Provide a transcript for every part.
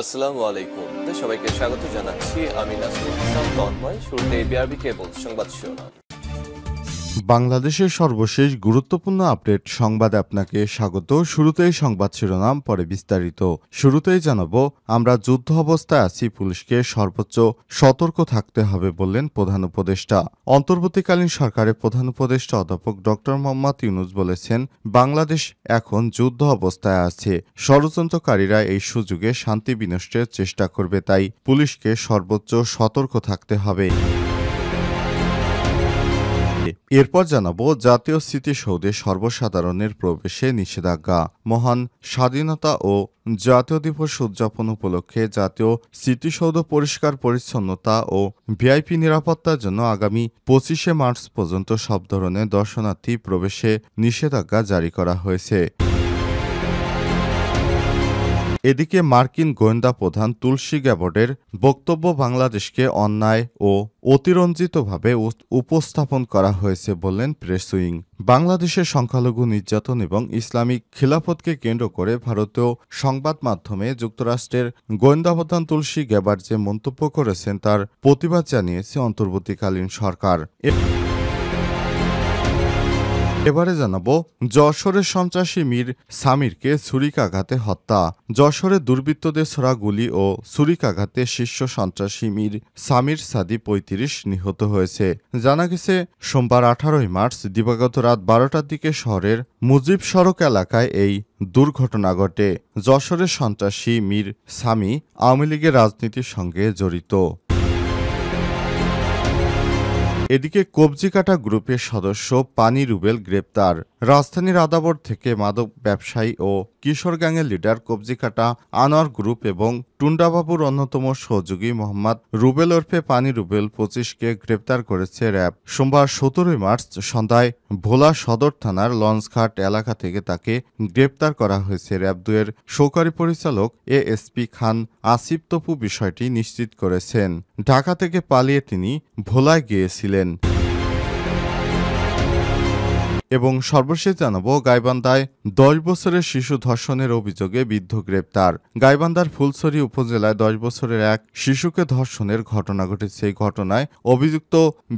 আসসালামু আলাইকুম। সবাইকে স্বাগত জানাচ্ছি। আমি নাসরুল ইসলাম তন্ময়। শুরুতে বিআরবি কেবল সংবাদ শিরোনাম। বাংলাদেশের সর্বশেষ গুরুত্বপূর্ণ আপডেট সংবাদে আপনাকে স্বাগত। শুরুতেই সংবাদ শিরোনাম, পরে বিস্তারিত। শুরুতেই জানাবো, আমরা যুদ্ধ অবস্থায় আছি, পুলিশকে সর্বোচ্চ সতর্ক থাকতে হবে বললেন প্রধান উপদেষ্টা। অন্তর্বর্তীকালীন সরকারের প্রধান উপদেষ্টা অধ্যাপক ডক্টর মোহাম্মদ ইউনূস বলেছেন, বাংলাদেশ এখন যুদ্ধ অবস্থায় আছে। ষড়যন্ত্রকারীরা এই সুযোগে শান্তি বিনষ্টের চেষ্টা করবে, তাই পুলিশকে সর্বোচ্চ সতর্ক থাকতে হবে। এরপর জানাবো, জাতীয় স্মৃতিসৌধে সর্বসাধারণের প্রবেশে নিষেধাজ্ঞা। মহান স্বাধীনতা ও জাতীয় দিবস উদযাপন উপলক্ষে জাতীয় স্মৃতিসৌধ পরিষ্কার পরিচ্ছন্নতা ও ভিআইপি নিরাপত্তার জন্য আগামী 25শে মার্চ পর্যন্ত সব ধরনের দর্শনার্থী প্রবেশে নিষেধাজ্ঞা জারি করা হয়েছে। এদিকে মার্কিন গোয়েন্দা প্রধান তুলসী গ্যাবর্ডের বক্তব্য বাংলাদেশকে অন্যায় ও অতিরঞ্জিতভাবে উপস্থাপন করা হয়েছে বললেন প্রেস উইং। বাংলাদেশের সংখ্যালঘু নির্যাতন এবং ইসলামিক খিলাফতকে কেন্দ্র করে ভারতীয় সংবাদ মাধ্যমে যুক্তরাষ্ট্রের গোয়েন্দা প্রধান তুলসী গ্যাবার্ড যে মন্তব্য করেছেন তার প্রতিবাদ জানিয়েছে অন্তর্বর্তীকালীন সরকার। এবারে জানাবো, যশোরের সন্ত্রাসী মীর সামিরকে ছুরিকাঘাতে হত্যা। যশোরে দুর্বৃত্তদের ছোড়া গুলি ও ছুরিকাঘাতে শীর্ষ সন্ত্রাসী মীর সামির সাদি ৩৫ নিহত হয়েছে। জানা গেছে, সোমবার ১৮ই মার্চ দিবাগত রাত ১২টার দিকে শহরের মুজিব সড়ক এলাকায় এই দুর্ঘটনা ঘটে। যশোরের সন্ত্রাসী মীর সামি আওয়ামী লীগের রাজনীতির সঙ্গে জড়িত। এদিকে কবজিকাটা গ্রুপের সদস্য পানি রুবেল গ্রেপ্তার। রাজধানীর আদাবর থেকে মাদক ব্যবসায়ী ও কিশোর গ্যাংয়ের লিডার কবজিকাটা আনোয়ার গ্রুপ এবং টুন্ডাবাবুর অন্যতম সহযোগী মোহাম্মদ রুবেল ওরফে পানি রুবেল ২৫কে গ্রেপ্তার করেছে র্যাব। সোমবার ১৭ই মার্চ সন্ধ্যায় ভোলা সদর থানার লঞ্চঘাট এলাকা থেকে তাকে গ্রেপ্তার করা হয়েছে। র্যাব ২-এর সহকারী পরিচালক এএসপি খান আসিফ তপু বিষয়টি নিশ্চিত করেছেন। ঢাকা থেকে পালিয়ে তিনি ভোলায় গিয়েছিলেন। এবং সর্বশেষ জানাবো, গাইবান্ধায় ১০ বছরের শিশু ধর্ষণের অভিযোগে বৃদ্ধ গ্রেপ্তার। গাইবান্ধার ফুলছড়ি উপজেলায় ১০ বছরের এক শিশুকে ধর্ষণের ঘটনা ঘটেছে। এই ঘটনায় অভিযুক্ত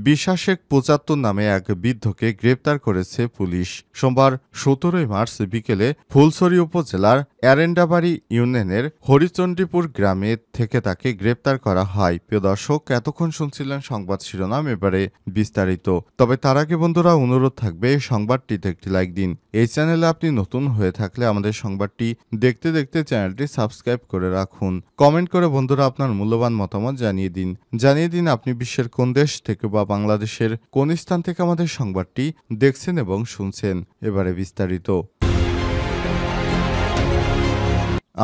বিশ্বাসেক ৭৫ নামে এক বৃদ্ধকে গ্রেপ্তার করেছে পুলিশ। সোমবার ১৭ই মার্চ বিকেলে ফুলছড়ি উপজেলার এরেন্ডাবাড়ি ইউনিয়নের হরিচণ্ডীপুর গ্রামে থেকে তাকে গ্রেপ্তার করা হয়। প্রিয় দর্শক, এতক্ষণ শুনছিলেন সংবাদ শিরোনাম, এবারে বিস্তারিত। তবে তার আগে বন্ধুরা, অনুরোধ থাকবে সংবাদটিতে একটি লাইক দিন। এই চ্যানেলে আপনি নতুন হয়ে থাকলে আমাদের সংবাদটি দেখতে দেখতে চ্যানেলটি সাবস্ক্রাইব করে রাখুন। কমেন্ট করে বন্ধুরা আপনার মূল্যবান মতামত জানিয়ে দিন আপনি বিশ্বের কোন দেশ থেকে বা বাংলাদেশের কোন স্থান থেকে আমাদের সংবাদটি দেখছেন এবং শুনছেন। এবারে বিস্তারিত।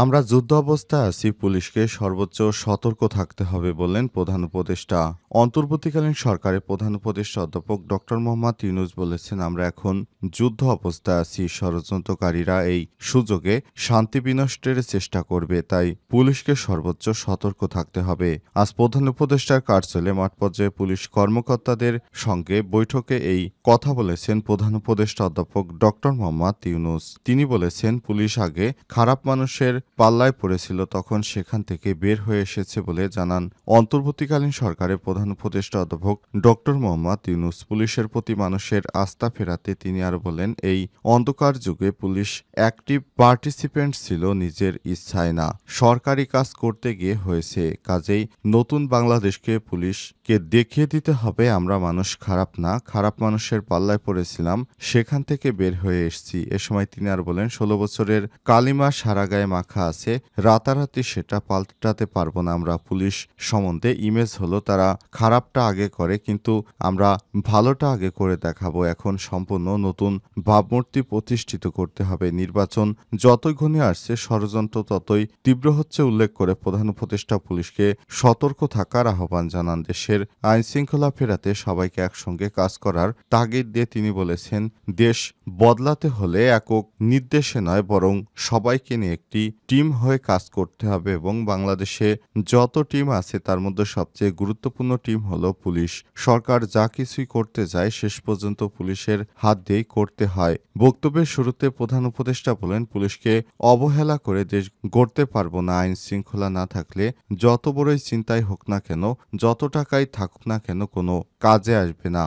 আমরা যুদ্ধ অবস্থায় আছি, পুলিশকে সর্বোচ্চ সতর্ক থাকতে হবে বললেন প্রধান উপদেষ্টা। অন্তর্বর্তীকালীন সরকারের প্রধান উপদেষ্টা অধ্যাপক ডক্টর মোহাম্মদ ইউনূস বলেছেন, আমরা এখন যুদ্ধ অবস্থায় আছি। ষড়যন্ত্রকারীরা এই সুযোগে শান্তি বিনষ্টের চেষ্টা করবে, তাই পুলিশকে সর্বোচ্চ সতর্ক থাকতে হবে। আজ প্রধান উপদেষ্টার কার্যালয়ে মাঠ পর্যায়ে পুলিশ কর্মকর্তাদের সঙ্গে বৈঠকে এই কথা বলেছেন প্রধান উপদেষ্টা অধ্যাপক ডক্টর মোহাম্মদ ইউনূস। তিনি বলেছেন, পুলিশ আগে খারাপ মানুষের পাল্লায় পড়েছিল, তখন সেখান থেকে বের হয়ে এসেছে বলে জানান অন্তর্বর্তীকালীন সরকারের প্রধান উপদেষ্টা অধ্যাপক ডক্টর মোহাম্মদ ইউনূস। পুলিশের প্রতি মানুষের আস্থা ফেরাতে তিনি আরো বলেন, এই অন্ধকার যুগে পুলিশ অ্যাক্টিভ পার্টিসিপেন্ট ছিল, নিজের ইচ্ছায় না, সরকারি কাজ করতে গিয়ে হয়েছে। কাজেই নতুন বাংলাদেশকে পুলিশকে দেখিয়ে দিতে হবে আমরা মানুষ খারাপ না, খারাপ মানুষের পাল্লায় পড়েছিলাম, সেখান থেকে বের হয়ে এসেছি। এ সময় তিনি আর বলেন, ১৬ বছরের কালিমা সারা গায়ে মাখা আছে, রাতারাতি সেটা পাল্টাতে পারবো না। আমরা পুলিশ সম্বন্ধে ইমেজ হলো তারা খারাপটা আগে করে, কিন্তু আমরা ভালোটা আগে করে দেখাবো। এখন সম্পূর্ণ নতুন ভাবমূর্তি প্রতিষ্ঠিত করতে হবে। নির্বাচন যতই ঘনিয়ে আসছে, ষড়যন্ত্র ততই তীব্র হচ্ছে উল্লেখ করে প্রধান উপদেষ্টা পুলিশকে সতর্ক থাকার আহ্বান জানান। দেশের আইন শৃঙ্খলা ফেরাতে সবাইকে একসঙ্গে কাজ করার তাগিদ দিয়ে তিনি বলেছেন, দেশ বদলাতে হলে একক নির্দেশে নয়, বরং সবাইকে নিয়ে একটি টিম হয়ে কাজ করতে হবে এবং বাংলাদেশে যত টিম আছে তার মধ্যে সবচেয়ে গুরুত্বপূর্ণ টিম হলো পুলিশ। সরকার যা কিছুই করতে যায় শেষ পর্যন্ত পুলিশের হাত দিয়েই করতে হয়। বক্তব্যের শুরুতে প্রধান উপদেষ্টা বলেন, পুলিশকে অবহেলা করে দেশ গড়তে পারবো না। আইন শৃঙ্খলা না থাকলে যত বড়ই চিন্তাই হোক না কেন, যত টাকাই থাকুক না কেন, কোনো কাজে আসবে না।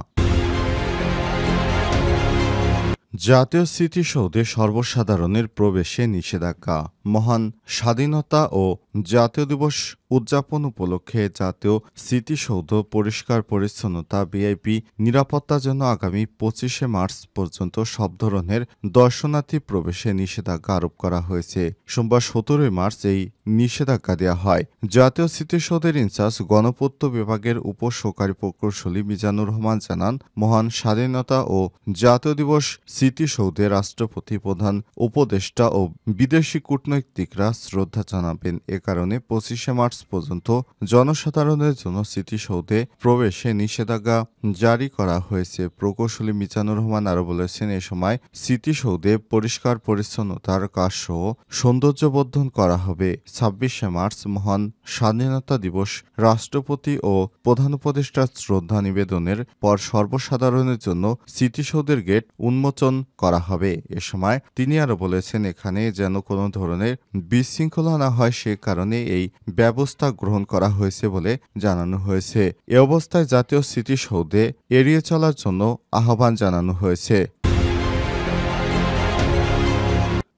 জাতীয় স্মৃতিসৌধে সর্বসাধারণের প্রবেশে নিষেধাজ্ঞা। মহান স্বাধীনতা ও জাতীয় দিবস উদযাপন উপলক্ষে জাতীয় স্মৃতিসৌধ পরিষ্কার পরিচ্ছন্নতা, ভিআইপি নিরাপত্তার জন্য আগামী 25শে মার্চ পর্যন্ত সব ধরনের দর্শনার্থী প্রবেশে নিষেধাজ্ঞা আরোপ করা হয়েছে। সোমবার 17 মার্চ এই নিষেধাজ্ঞা দেওয়া হয়। জাতীয় স্মৃতিসৌধের ইনচার্জ গণপূর্ত বিভাগের উপসহকারী প্রকৌশলী মিজানুর রহমান জানান, মহান স্বাধীনতা ও জাতীয় দিবস স্মৃতিসৌধে রাষ্ট্রপতি, প্রধান উপদেষ্টা ও বিদেশি কূটনৈতিকরা শ্রদ্ধা জানাবেন। এ কারণে 25শে মার্চ পর্যন্ত জনসাধারণের জন্য স্মৃতিসৌধে প্রবেশে নিষেধাজ্ঞা জারি করা হয়েছে। প্রকৌশলী মিজানুর রহমান আরও বলেছেন, এ সময় স্মৃতিসৌধে পরিষ্কার পরিচ্ছন্নতার কাজসহ সৌন্দর্যবর্ধন করা হবে। 26শে মার্চ মহান স্বাধীনতা দিবস রাষ্ট্রপতি ও প্রধান উপদেষ্টার শ্রদ্ধা নিবেদনের পর সর্বসাধারণের জন্য স্মৃতিসৌধের গেট উন্মোচন করা হবে। এ সময় তিনি আরও বলেছেন, এখানে যেন কোনো ধরনের বিশৃঙ্খলা না হয় সে কারণে এই ব্যবস্থা গ্রহণ করা হয়েছে বলে জানানো হয়েছে। এ অবস্থায় জাতীয় স্মৃতিসৌধে এড়িয়ে চলার জন্য আহ্বান জানানো হয়েছে।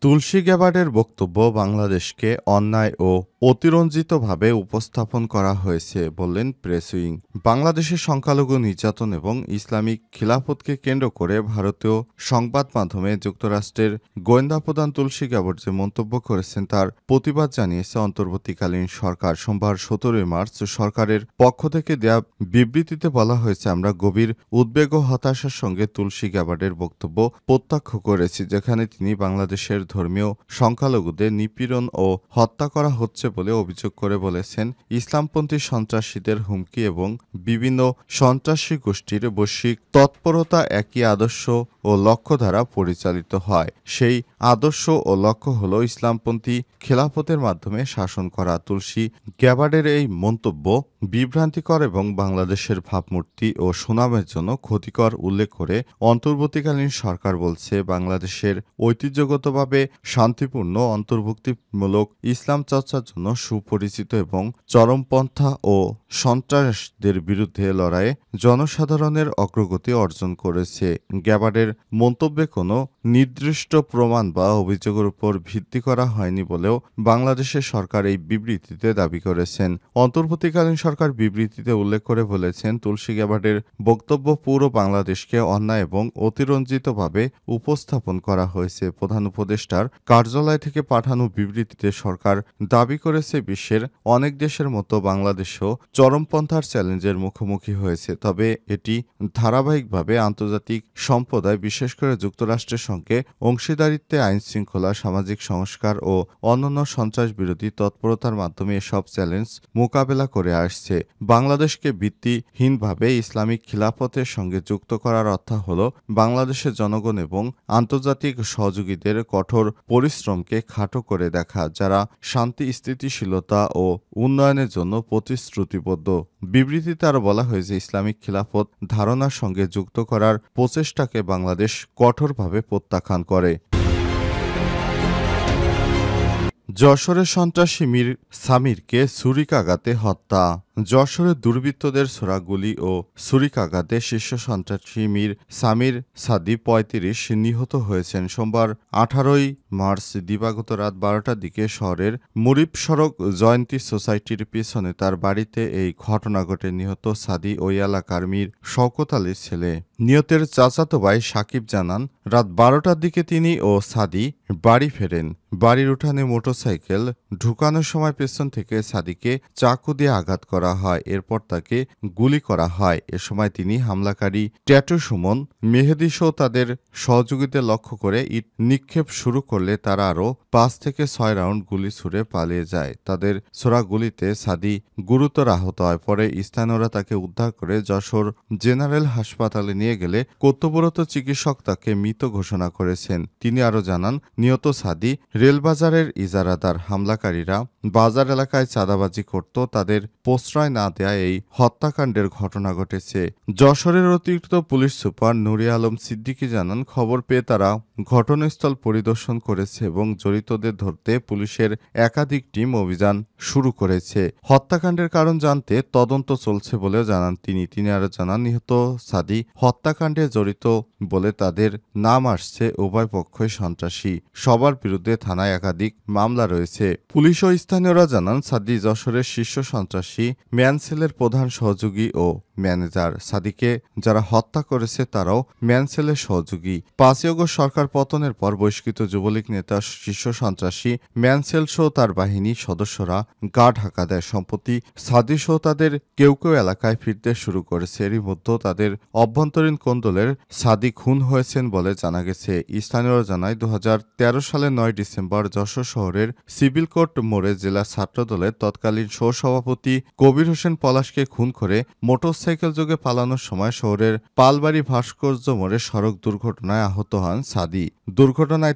তুলসী গ্যাবার্ডের বক্তব্য বাংলাদেশকে অন্যায় ও অতিরঞ্জিতভাবে উপস্থাপন করা হয়েছে বললেন প্রেস উইং। বাংলাদেশের সংখ্যালঘু নির্যাতন এবং ইসলামিক খিলাফতকে কেন্দ্র করে ভারতীয় সংবাদ মাধ্যমে যুক্তরাষ্ট্রের গোয়েন্দা প্রধান তুলসী গ্যাবার্ড যে মন্তব্য করেছেন তার প্রতিবাদ জানিয়েছে অন্তর্বর্তীকালীন সরকার। সোমবার 17 মার্চ সরকারের পক্ষ থেকে দেয়া বিবৃতিতে বলা হয়েছে, আমরা গভীর উদ্বেগ ও হতাশার সঙ্গে তুলসী গ্যাবার্ডের বক্তব্য প্রত্যাখ্য করেছি, যেখানে তিনি বাংলাদেশের ধর্মীয় সংখ্যালঘুদের নিপীড়ন ও হত্যা করা হচ্ছে বলে অভিযোগ করে বলেছেন, ইসলামপন্থী সন্ত্রাসীদের হুমকি এবং বিভিন্ন সন্ত্রাসী গোষ্ঠীর বৈশ্বিক তৎপরতা একই আদর্শ ও লক্ষ্য দ্বারা পরিচালিত হয়। সেই আদর্শ ও লক্ষ্য হল ইসলামপন্থী খেলাফতের মাধ্যমে শাসন করা। তুলসী গ্যাবার্ডের এই মন্তব্য বিভ্রান্তিকর এবং বাংলাদেশের ভাবমূর্তি ও সুনামের জন্য ক্ষতিকর উল্লেখ করে অন্তর্বর্তীকালীন সরকার বলছে, বাংলাদেশের ঐতিহ্যগতভাবে শান্তিপূর্ণ, অন্তর্ভুক্তিমূলক ইসলাম চর্চার জন্য সুপরিচিত এবং চরমপন্থা ও সন্ত্রাসদের বিরুদ্ধে লড়াইয়ে জনসাধারণের অগ্রগতি অর্জন করেছে। গ্যাবার্ডের মন্তব্যে কোনো নির্দিষ্ট প্রমাণ বা অভিযোগের উপর ভিত্তি করা হয়নি বলেও বাংলাদেশের সরকার এই বিবৃতিতে দাবি করেছেন। অন্তর্বর্তীকালীন সরকার বিবৃতিতে উল্লেখ করে বলেছেন, তুলসী গ্যাবার্ডের বক্তব্য পুরো বাংলাদেশকে অন্যায় এবং অতিরঞ্জিতভাবে উপস্থাপন করা হয়েছে। প্রধান উপদেষ্টার কার্যালয় থেকে পাঠানো বিবৃতিতে সরকার দাবি করেছে, বিশ্বের অনেক দেশের মতো বাংলাদেশও চরমপন্থার চ্যালেঞ্জের মুখোমুখি হয়েছে, তবে এটি ধারাবাহিকভাবে আন্তর্জাতিক সম্প্রদায়, বিশেষ করে যুক্তরাষ্ট্রের সঙ্গে অংশীদারিত্বে আইন শৃঙ্খলা, সামাজিক সংস্কার ও অন্যান্য সন্ত্রাস বিরোধী তৎপরতার মাধ্যমে এসব চ্যালেঞ্জ মোকাবেলা করে আসছে। বাংলাদেশকে ভিত্তিহীনভাবে ইসলামিক খিলাফতের সঙ্গে যুক্ত করার অর্থ হল বাংলাদেশের জনগণ এবং আন্তর্জাতিক সহযোগীদের কঠোর পরিশ্রমকে খাটো করে দেখা, যারা শান্তি, স্থিতিশীলতা ও উন্নয়নের জন্য প্রতিশ্রুতিবদ্ধ। বিবৃতিতে আরও বলা হয়েছে, ইসলামিক খিলাফত ধারণার সঙ্গে যুক্ত করার প্রচেষ্টাকে বাংলাদেশ কঠোরভাবে প্রত্যাখ্যান করে। যশোরের সন্ত্রাসী মীর সামিরকে ছুরিকাঘাতে হত্যা। যশোরে দুর্বৃত্তদের ছোড়া গুলি ও ছুরিকাঘাতে শীর্ষ সন্ত্রাসী মীর সামির সাদি ৩৫ নিহত হয়েছেন। সোমবার 18 মার্চ দিবাগত রাত 12টার দিকে শহরের মুরিব সড়ক জয়ন্তী সোসাইটির পিছনে তার বাড়িতে এই ঘটনা ঘটে। নিহত সাদি ওই এলাকার মীর শওকত আলীর ছেলে। নিহতের চাচাতো ভাই সাকিব জানান, রাত 12টার দিকে তিনি ও সাদি বাড়ি ফেরেন। বাড়ির উঠানে মোটরসাইকেল ঢুকানোর সময় পেছন থেকে সাদিকে চাকু দিয়ে আঘাত করা করা হয়, এরপর তাকে গুলি করা হয়। এ সময় তিনি হামলাকারী ট্যাটু সুমন, মেহেদী সহ তাদের সহযোগীদের লক্ষ্য করে ইট নিক্ষেপ শুরু করলে তারা আরও 5 থেকে 6 রাউন্ড গুলি ছুড়ে পালিয়ে যায়। তাদের ছোড়া গুলিতে সাদি গুরুতর আহত হয়। পরে স্থানীয়রা তাকে উদ্ধার করে যশোর জেনারেল হাসপাতালে নিয়ে গেলে কর্তব্যরত চিকিৎসক তাকে মৃত ঘোষণা করেছেন। তিনি আরও জানান, নিহত সাদি রেলবাজারের ইজারাদার। হামলাকারীরা বাজার এলাকায় চাঁদাবাজি করত, তাদের প্রশ্রয় না দেয়া এই হত্যাকাণ্ডের ঘটনা ঘটেছে। যশোরের অতিরিক্ত পুলিশ সুপার নুরে আলম সিদ্দিকী জানান, খবর পেয়ে তারা ঘটনাস্থল পরিদর্শন করেছে এবং জড়িতদের ধরতে পুলিশের একাধিক টিম অভিযান শুরু করেছে। হত্যাকাণ্ডের কারণ জানতে তদন্ত চলছে বলেও জানান তিনি আরও জানান, নিহত সাদি হত্যাকাণ্ডে জড়িত বলে তাদের নাম আসছে। উভয় পক্ষই সন্ত্রাসী, সবার বিরুদ্ধে থানায় একাধিক মামলা রয়েছে। পুলিশ ও স্থানীয়রা জানান, সাদি যশোরের শীর্ষ সন্ত্রাসী ম্যানসেলের প্রধান সহযোগী ও ম্যানেজার। সাদিকে যারা হত্যা করেছে তারাও ম্যানসেলের সহযোগী। 5 আগস্ট সরকার পতনের পর বহিষ্কৃত যুবলীগ নেতা শীর্ষ সন্ত্রাসী ম্যানসেল সহ তার বাহিনীর সদস্যরা গা ঢাকা দেয়। সম্প্রতি সাদি সহ তাদের কেউ কেউ এলাকায় ফিরতে শুরু করেছে। এরই মধ্যে তাদের অভ্যন্তরীণ কোন্দলের সাদি খুন হয়েছেন বলে জানা গেছে। স্থানীয়রা জানায়, 2013 সালের 9 ডিসেম্বর যশোর শহরের সিভিল কোর্ট মোড়ে জেলা ছাত্রদলের তৎকালীন সহসভাপতি কবির হোসেন পলাশকে খুন করে মোটরসাইকেল যোগে পালানোর সময় শহরের পালবাড়ি ভাস্কর্য মোড়ে সড়ক দুর্ঘটনায় আহত হন সাদি। দুর্ঘটনায়